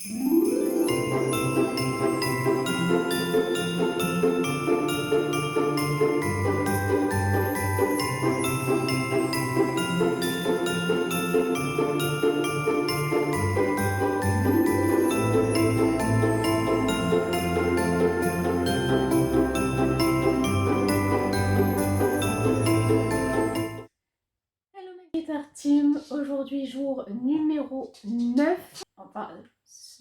Hello ma guitar team, aujourd'hui jour numéro 9, enfin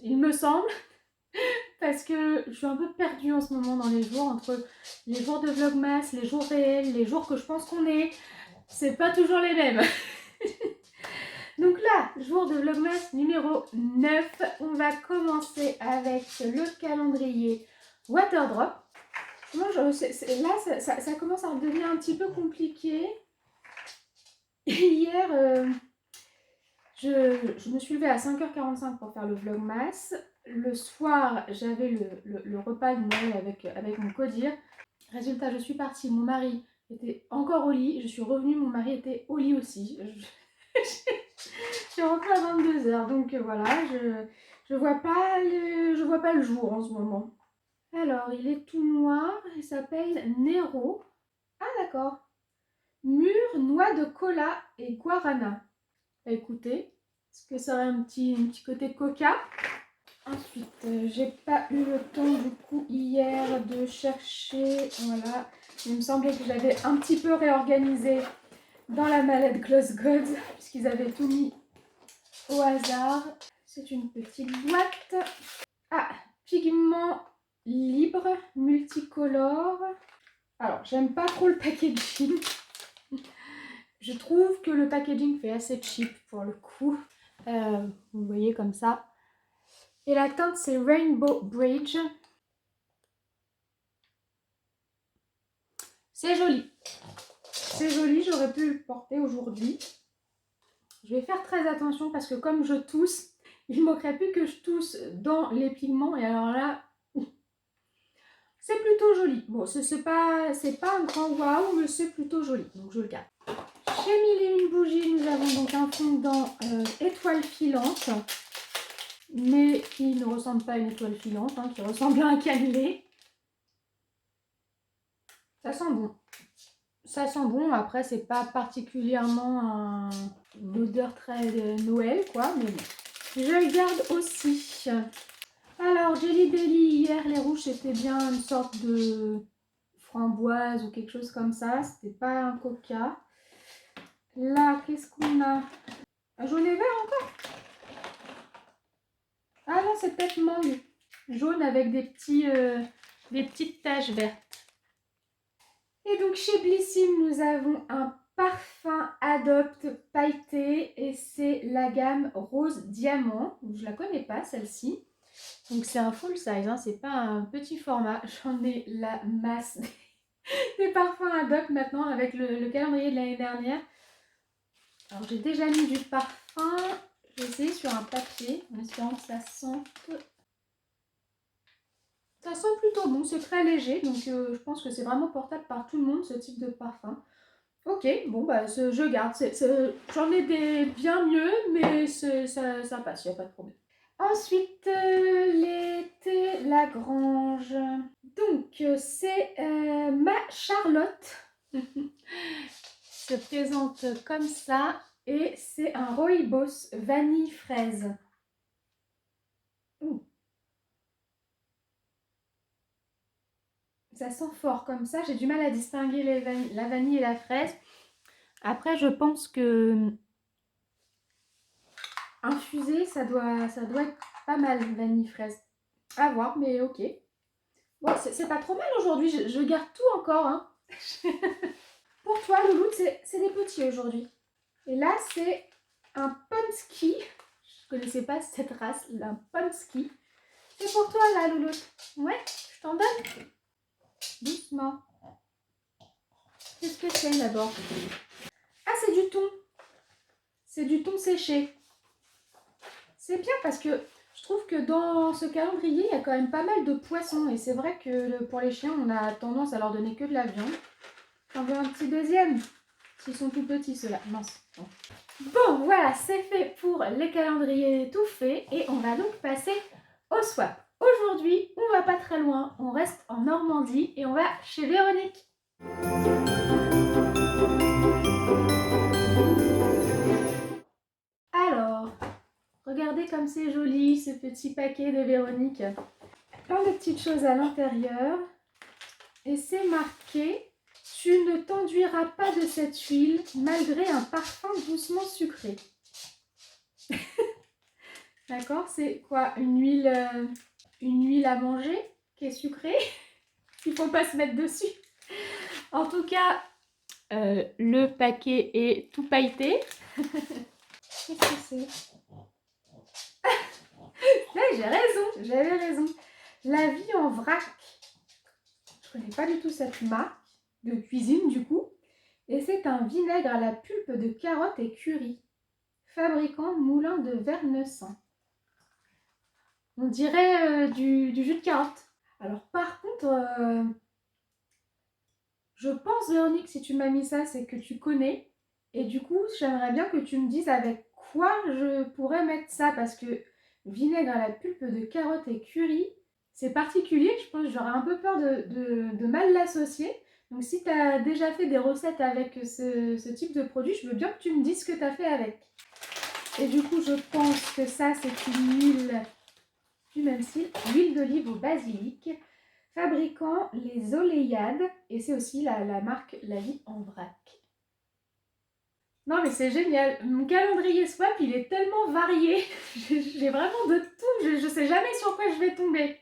il me semble, parce que je suis un peu perdue en ce moment dans les jours, entre les jours de Vlogmas, les jours réels, les jours que je pense qu'on est, c'est pas toujours les mêmes. Donc là, jour de Vlogmas numéro 9, on va commencer avec le calendrier Waterdrop. Moi, là ça commence à devenir un petit peu compliqué. Hier, je me suis levée à 5h45 pour faire le vlogmas. Le soir, j'avais le repas de Noël avec mon codir. Résultat, je suis partie, mon mari était encore au lit. Je suis revenue, mon mari était au lit aussi. Je suis rentrée à 22h, donc voilà, je vois pas le jour en ce moment. Alors, il est tout noir, il s'appelle Nero. Ah d'accord. Mûre, noix de cola et guarana. Écoutez, est-ce que ça aurait un petit côté coca? Ensuite, j'ai pas eu le temps du coup hier de chercher, voilà, il me semblait que j'avais un petit peu réorganisé dans la mallette Gloss Gods, puisqu'ils avaient tout mis au hasard. C'est une petite boîte. Ah, pigments libres, multicolores. Alors, j'aime pas trop le packaging. Je trouve que le packaging fait assez cheap pour le coup. Vous voyez comme ça. Et la teinte c'est Rainbow Bridge. C'est joli. C'est joli, j'aurais pu le porter aujourd'hui. Je vais faire très attention parce que comme je tousse, il ne manquerait plus que je tousse dans les pigments. Et alors là, c'est plutôt joli. Bon, c'est pas un grand waouh, mais c'est plutôt joli. Donc je le garde. Chez Mille et une bougies, nous avons donc un fondant étoile filante. Mais qui ne ressemble pas à une étoile filante, hein, qui ressemble à un cannelé. Ça sent bon. Ça sent bon, après c'est pas particulièrement une odeur très Noël quoi, mais bon. Je le garde aussi. Alors Jelly Belly, hier les rouges c'était bien une sorte de framboise ou quelque chose comme ça, c'était pas un coca. Là qu'est-ce qu'on a? Un jaune et vert encore? Ah non c'est peut-être mangue. Jaune avec des petites taches vertes. Et donc chez Blissim, nous avons un parfum Adopt pailleté et c'est la gamme Rose Diamant. Je la connais pas celle-ci. Donc c'est un full size, hein, c'est pas un petit format. J'en ai la masse des parfums Adopt maintenant avec le calendrier de l'année dernière. Alors j'ai déjà mis du parfum. Je vais essayer sur un papier en espérant que ça sente. Ça sent plutôt bon, c'est très léger, donc je pense que c'est vraiment portable par tout le monde ce type de parfum. Ok, bon bah je garde, j'en ai des bien mieux, mais ça passe, il n'y a pas de problème. Ensuite, les thés Lagrange. Donc c'est ma Charlotte. Se présente comme ça et c'est un Rooibos vanille fraise. Ouh. Ça sent fort comme ça, j'ai du mal à distinguer la vanille et la fraise. Après, je pense que infusé, ça doit être pas mal, vanille fraise. À voir, mais ok. Bon, c'est pas trop mal aujourd'hui, je garde tout encore. Hein. Pour toi, Louloute, c'est des petits aujourd'hui. Et là, c'est un Pomsky. Je connaissais pas cette race, un Pomsky. C'est pour toi, là, Louloute. Ouais, je t'en donne. Doucement. Qu'est-ce que c'est d'abord? Ah, c'est du thon. C'est du thon séché. C'est bien parce que je trouve que dans ce calendrier, il y a quand même pas mal de poissons. Et c'est vrai que pour les chiens, on a tendance à leur donner que de la viande. J'en veux un petit deuxième. S'ils sont tout petits, ceux-là. Mince. Bon. Bon, voilà, c'est fait pour les calendriers tout faits et on va donc passer au swap. Aujourd'hui, on va pas très loin, on reste en Normandie et on va chez Véronique. Alors, regardez comme c'est joli ce petit paquet de Véronique. Plein de petites choses à l'intérieur et c'est marqué « Tu ne t'enduiras pas de cette huile malgré un parfum doucement sucré ». D'accord, c'est quoi une huile à manger qui est sucrée. Il ne faut pas se mettre dessus. En tout cas, le paquet est tout pailleté. Qu'est-ce que c'est? J'ai raison, j'avais raison. La vie en vrac. Je ne connais pas du tout cette marque de cuisine du coup. Et c'est un vinaigre à la pulpe de carotte et curry. Fabricant Moulin de Vernessin. On dirait du jus de carotte. Alors par contre, je pense Véronique, si tu m'as mis ça, c'est que tu connais. Et du coup, j'aimerais bien que tu me dises avec quoi je pourrais mettre ça. Parce que vinaigre à la pulpe de carotte et curry, c'est particulier. Je pense que j'aurais un peu peur de mal l'associer. Donc si tu as déjà fait des recettes avec ce type de produit, je veux bien que tu me dises ce que tu as fait avec. Et du coup, je pense que ça, c'est une huile du même style, l'huile d'olive au basilic, fabricant les Oléiades, et c'est aussi la marque La Vie en Vrac. Non mais c'est génial, mon calendrier swap il est tellement varié, j'ai vraiment de tout, je sais jamais sur quoi je vais tomber.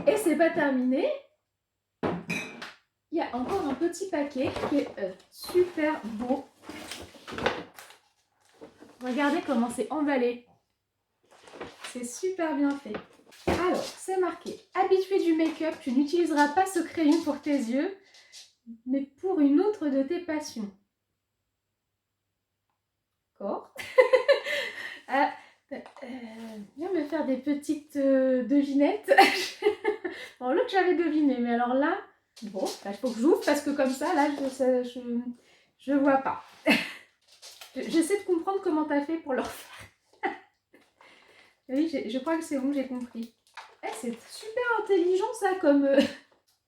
Et c'est pas terminé, il y a encore un petit paquet qui est super beau. Regardez comment c'est emballé, c'est super bien fait. Alors, c'est marqué « Habitué du make-up, tu n'utiliseras pas ce crayon pour tes yeux, mais pour une autre de tes passions. » D'accord. Viens me faire des petites devinettes. Bon, l'autre j'avais deviné, mais alors là, bon, il faut que j'ouvre parce que comme ça, là, je vois pas. J'essaie de comprendre comment tu as fait pour le refaire. Oui, je crois que c'est bon, j'ai compris. C'est super intelligent ça comme...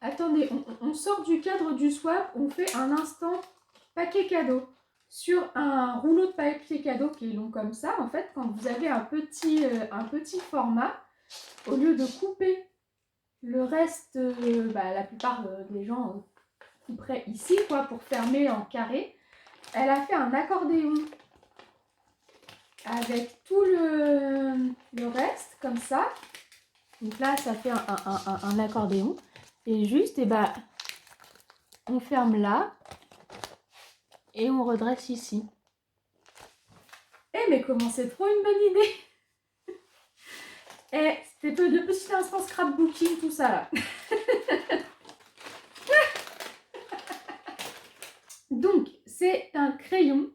Attendez, on sort du cadre du swap, on fait un instant paquet cadeau. Sur un rouleau de papier cadeau qui est long comme ça, en fait, quand vous avez un petit format, au lieu de couper le reste, la plupart des gens couperaient ici, quoi, pour fermer en carré. Elle a fait un accordéon avec tout le reste, comme ça. Donc là, ça fait un accordéon. Et juste, on ferme là. Et on redresse ici. Mais comment c'est trop une bonne idée. C'était le petit instant scrapbooking, tout ça là. Donc, c'est un crayon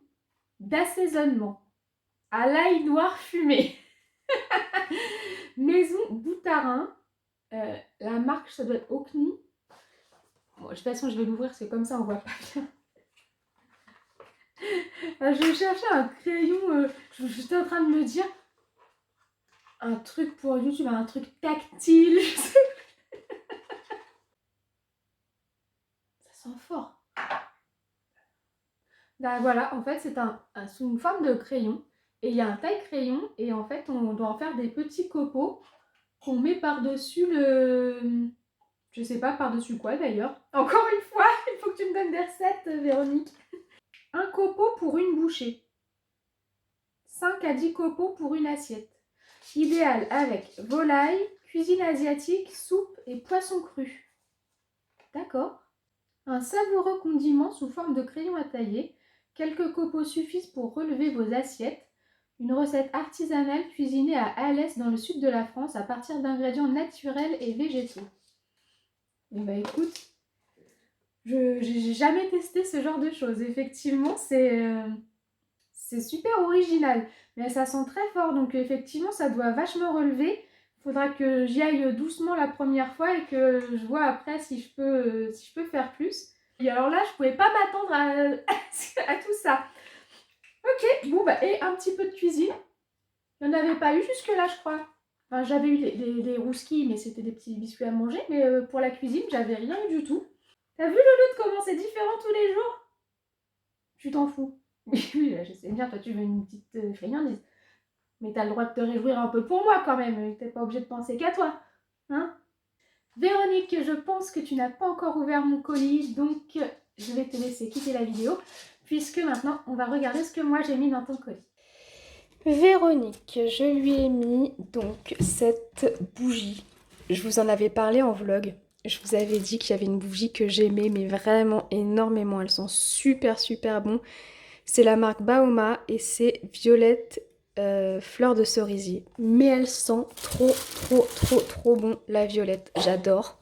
d'assaisonnement à l'ail noir fumé. Maison Boutarin. La marque, ça doit être Ocni. Bon, de toute façon, je vais l'ouvrir, c'est comme ça, on voit pas bien. Je cherchais un crayon, j'étais en train de me dire un truc pour YouTube, un truc tactile. Ça sent fort. Ben voilà, en fait, c'est sous une forme de crayon. Et il y a un taille-crayon. Et en fait, on doit en faire des petits copeaux qu'on met par-dessus le... Je sais pas par-dessus quoi d'ailleurs. Encore une fois, il faut que tu me donnes des recettes, Véronique. Un copeau pour une bouchée. 5 à 10 copeaux pour une assiette. Idéal avec volaille, cuisine asiatique, soupe et poisson cru. D'accord. Un savoureux condiment sous forme de crayon à tailler. Quelques copeaux suffisent pour relever vos assiettes. Une recette artisanale cuisinée à Alès dans le sud de la France à partir d'ingrédients naturels et végétaux. Et écoute, j'ai jamais testé ce genre de choses. Effectivement, c'est super original. Mais ça sent très fort, donc effectivement, ça doit vachement relever. Il faudra que j'y aille doucement la première fois et que je vois après si je peux faire plus. Et alors là, je pouvais pas m'attendre à tout ça. Ok, bon bah et un petit peu de cuisine. Il n'y en avait pas eu jusque là je crois. Enfin j'avais eu des rouskis mais c'était des petits biscuits à manger. Mais pour la cuisine j'avais rien eu du tout. T'as vu Loloute comment c'est différent tous les jours? Tu t'en fous. Oui, oui, je sais bien, toi tu veux une petite friandise. Mais t'as le droit de te réjouir un peu pour moi quand même. T'es pas obligé de penser qu'à toi. Hein? Véronique, je pense que tu n'as pas encore ouvert mon colis, donc je vais te laisser quitter la vidéo, puisque maintenant on va regarder ce que moi j'ai mis dans ton colis. Véronique, je lui ai mis donc cette bougie. Je vous en avais parlé en vlog. Je vous avais dit qu'il y avait une bougie que j'aimais, mais vraiment énormément. Elles sont super super bon. C'est la marque Baoma et c'est violette fleur de cerisier. Mais elle sent trop bon la violette. J'adore.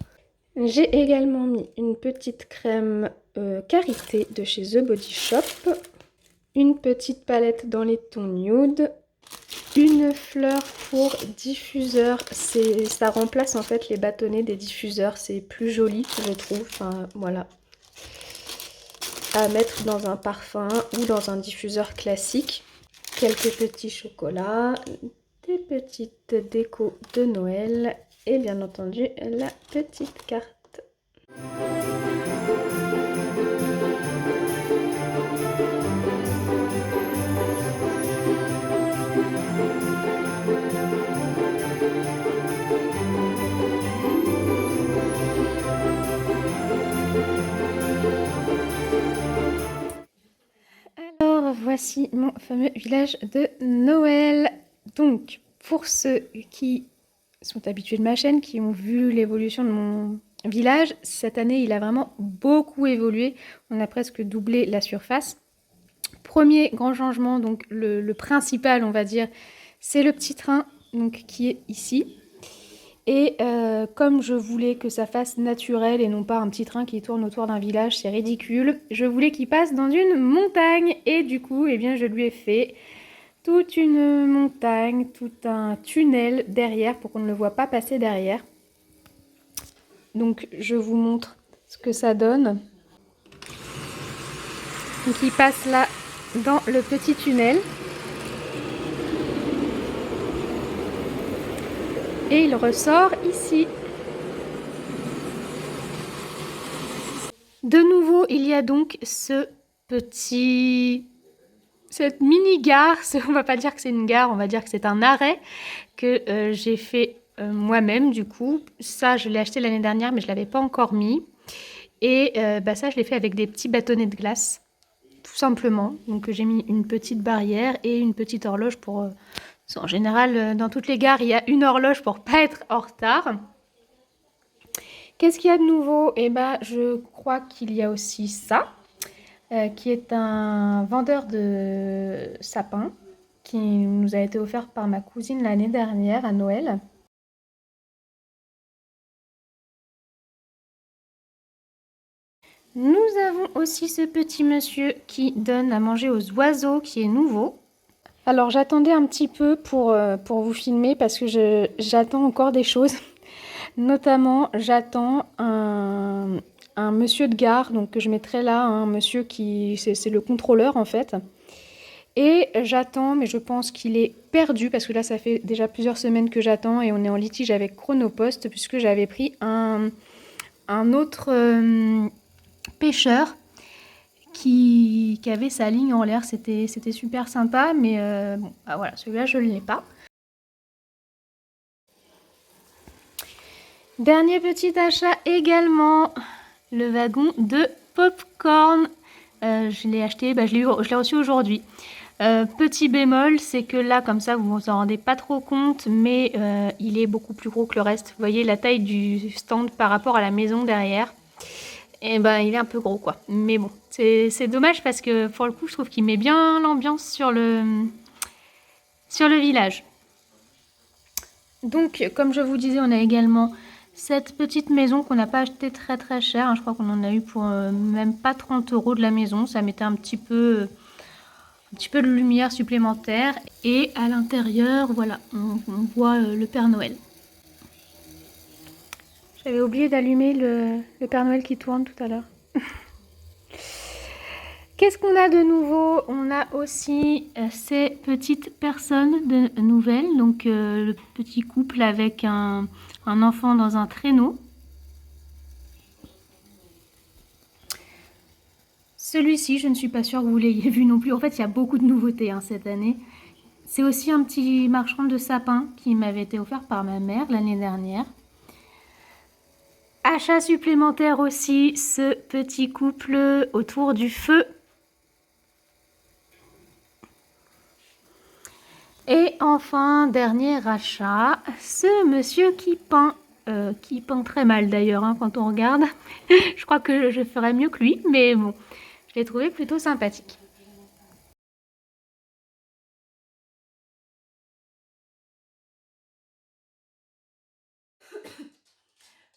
J'ai également mis une petite crème Karité de chez The Body Shop. Une petite palette dans les tons nude. Une fleur pour diffuseur. Ça remplace en fait les bâtonnets des diffuseurs. C'est plus joli je trouve. Enfin voilà. À mettre dans un parfum ou dans un diffuseur classique. Quelques petits chocolats, des petites décos de Noël et bien entendu la petite carte. Alors voici mon fameux village de Noël. Donc pour ceux qui sont habitués de ma chaîne, qui ont vu l'évolution de mon village, cette année il a vraiment beaucoup évolué. On a presque doublé la surface. Premier grand changement, donc le principal on va dire, c'est le petit train donc, qui est ici. Et comme je voulais que ça fasse naturel et non pas un petit train qui tourne autour d'un village, c'est ridicule, je voulais qu'il passe dans une montagne. Et du coup, eh bien, je lui ai fait toute une montagne, tout un tunnel derrière pour qu'on ne le voit pas passer derrière. Donc je vous montre ce que ça donne. Donc il passe là dans le petit tunnel. Et il ressort ici. De nouveau, il y a donc cette mini gare, on va pas dire que c'est une gare, on va dire que c'est un arrêt que j'ai fait moi-même du coup. Ça, je l'ai acheté l'année dernière, mais je l'avais pas encore mis. Et ça, je l'ai fait avec des petits bâtonnets de glace, tout simplement. Donc j'ai mis une petite barrière et une petite horloge pour... en général, dans toutes les gares, il y a une horloge pour pas être en retard. Qu'est-ce qu'il y a de nouveau? Eh ben, je crois qu'il y a aussi ça, qui est un vendeur de sapins qui nous a été offert par ma cousine l'année dernière à Noël. Nous avons aussi ce petit monsieur qui donne à manger aux oiseaux, qui est nouveau. Alors j'attendais un petit peu pour vous filmer parce que j'attends encore des choses. Notamment, j'attends un monsieur de gare, donc que je mettrai là, un monsieur qui... c'est le contrôleur en fait. Et j'attends, mais je pense qu'il est perdu, parce que là, ça fait déjà plusieurs semaines que j'attends, et on est en litige avec Chronopost, puisque j'avais pris un autre pêcheur qui avait sa ligne en l'air. C'était super sympa, mais bon, bah voilà, celui-là, je ne l'ai pas. Dernier petit achat également, le wagon de popcorn. Je l'ai acheté, je l'ai reçu aujourd'hui. Petit bémol, c'est que là, comme ça, vous vous en rendez pas trop compte, mais il est beaucoup plus gros que le reste. Vous voyez la taille du stand par rapport à la maison derrière. Et ben, il est un peu gros, quoi. Mais bon, c'est dommage parce que pour le coup, je trouve qu'il met bien l'ambiance sur le village. Donc, comme je vous disais, on a également cette petite maison qu'on n'a pas achetée très très cher. Hein. Je crois qu'on en a eu pour même pas 30 € de la maison. Ça mettait un petit peu de lumière supplémentaire. Et à l'intérieur, voilà, on voit le Père Noël. J'avais oublié d'allumer le Père Noël qui tourne tout à l'heure. Qu'est-ce qu'on a de nouveau? On a aussi ces petites personnes de nouvelles, donc le petit couple avec un enfant dans un traîneau. Celui-ci, je ne suis pas sûre que vous l'ayez vu non plus. En fait, il y a beaucoup de nouveautés hein, cette année. C'est aussi un petit marchand de sapin qui m'avait été offert par ma mère l'année dernière. Achat supplémentaire aussi, ce petit couple autour du feu. Et enfin, dernier achat, ce monsieur qui peint très mal d'ailleurs hein, quand on regarde. Je crois que je ferais mieux que lui, mais bon, je l'ai trouvé plutôt sympathique.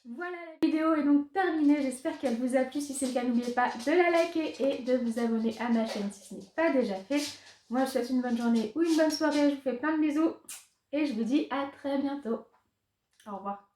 Voilà, la vidéo est donc terminée, j'espère qu'elle vous a plu. Si c'est le cas, n'oubliez pas de la liker et de vous abonner à ma chaîne si ce n'est pas déjà fait. Moi, je vous souhaite une bonne journée ou une bonne soirée, je vous fais plein de bisous et je vous dis à très bientôt. Au revoir.